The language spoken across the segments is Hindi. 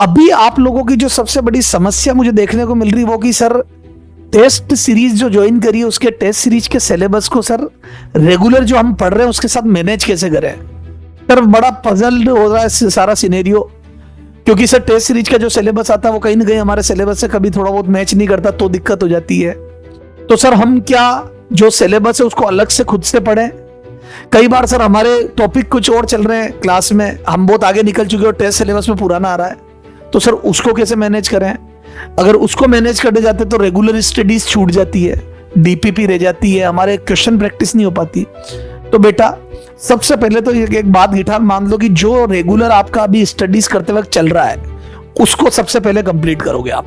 अभी आप लोगों की जो सबसे बड़ी समस्या मुझे देखने को मिल रही वो कि सर टेस्ट सीरीज जो ज्वाइन करी है उसके टेस्ट सीरीज के सिलेबस को सर रेगुलर जो हम पढ़ रहे हैं उसके साथ मैनेज कैसे करें। सर बड़ा पजल हो रहा है सारा सिनेरियो, क्योंकि सर टेस्ट सीरीज का जो सिलेबस आता है वो कहीं ना कहीं हमारे सिलेबस से कभी थोड़ा बहुत मैच नहीं करता, तो दिक्कत हो जाती है। तो सर हम क्या जो सिलेबस है उसको अलग से खुद से पढ़ें? कई बार सर हमारे टॉपिक कुछ और चल रहे हैं क्लास में, हम बहुत आगे निकल चुके हो, टेस्ट सिलेबस में पुराना आ रहा है, तो सर उसको कैसे मैनेज करें? अगर उसको मैनेज करने जाते तो रेगुलर स्टडीज छूट जाती है, डीपीपी रह जाती है, हमारे क्वेश्चन प्रैक्टिस नहीं हो पाती। तो बेटा सबसे पहले तो एक बात गिठार मान लो कि जो रेगुलर आपका अभी स्टडीज करते वक्त चल रहा है उसको सबसे पहले कंप्लीट करोगे आप,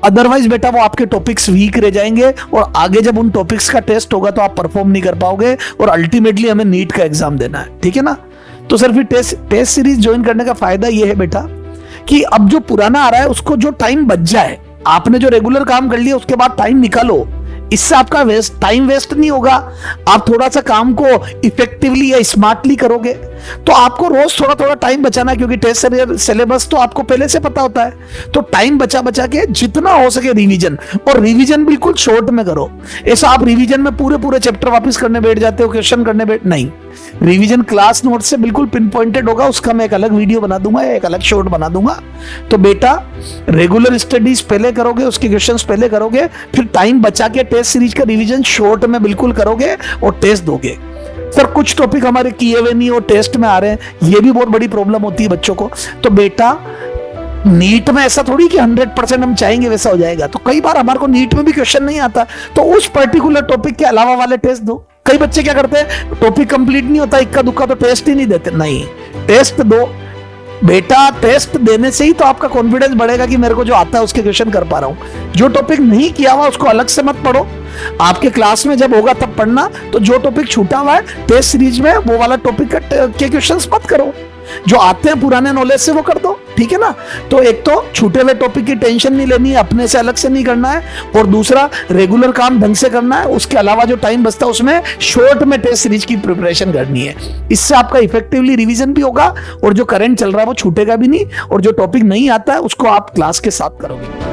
अदरवाइज बेटा वो आपके टॉपिक्स वीक रह जाएंगे और आगे जब उन टॉपिक्स का टेस्ट होगा तो आप परफॉर्म नहीं कर पाओगे और अल्टीमेटली हमें नीट का एग्जाम देना है, ठीक है ना। तो सर फिर टेस्ट सीरीज ज्वाइन करने का फायदा ये है बेटा कि अब जो पुराना आ रहा है उसको जो टाइम बच जाए, आपने जो रेगुलर काम कर लिया उसके बाद टाइम निकालो, इससे आपका टाइम वेस्ट नहीं होगा। आप थोड़ा सा काम को इफेक्टिवली या स्मार्टली करोगे तो आपको रोज थोड़ा थोड़ा टाइम बचाना है, क्योंकि टेस्ट सिलेबस तो आपको पहले से पता होता है। तो टाइम बचा बचा के जितना हो सके रिवीजन, और रिवीजन बिल्कुल शॉर्ट में करो। ऐसा आप रिवीजन में पूरे पूरे चैप्टर वापस करने बैठ जाते हो, क्वेश्चन करने बैठ नहीं, रिवीजन क्लास नोट से बिल्कुल पिन पॉइंटेड होगा, उसका मैं एक अलग वीडियो बना दूंगा, एक अलग शॉर्ट बना दूंगा। तो बेटा रेगुलर स्टडीज पहले करोगे, उसके क्वेश्चंस पहले करोगे, फिर टाइम बचा के टेस्ट सीरीज का रिवीजन शॉर्ट में बिल्कुल करोगे और टेस्ट दोगे। सर कुछ टॉपिक हमारे किए हुए नहीं और टेस्ट में आ रहे हैं, ये भी बहुत बड़ी प्रॉब्लम होती है बच्चों को। तो बेटा नीट में ऐसा थोड़ी कि 100% हम चाहेंगे वैसा हो जाएगा, तो कई बार हमारे को नीट में भी क्वेश्चन नहीं आता, तो उस पर्टिकुलर टॉपिक के अलावा वाले टेस्ट दो। कई बच्चे क्या करते हैं, टॉपिक कंप्लीट नहीं होता, इक्का दुक्का तो टेस्ट ही नहीं देते। नहीं, टेस्ट दो बेटा, टेस्ट देने से ही तो आपका कॉन्फिडेंस बढ़ेगा कि मेरे को जो आता है उसके क्वेश्चन कर पा रहा हूं। जो टॉपिक नहीं किया हुआ उसको अलग से मत पढ़ो, आपके क्लास में जब होगा तब पढ़ना। तो जो टॉपिक छूटा हुआ है टेस्ट सीरीज में वो वाला टॉपिक के क्वेश्चंस मत करो, जो आते हैं पुराने नॉलेज से वो कर दो, ठीक है ना। तो एक तो छूटे हुए टॉपिक की टेंशन नहीं लेनी है, अपने से अलग से नहीं करना है, और दूसरा रेगुलर काम ढंग से करना है। उसके अलावा जो टाइम बचता है उसमें शॉर्ट में टेस्ट सीरीज की प्रिपरेशन करनी है। इससे आपका इफेक्टिवली रिवीजन भी होगा और जो करंट चल रहा है वो छूटेगा भी नहीं, और जो टॉपिक नहीं आता है उसको आप क्लास के साथ करोगे।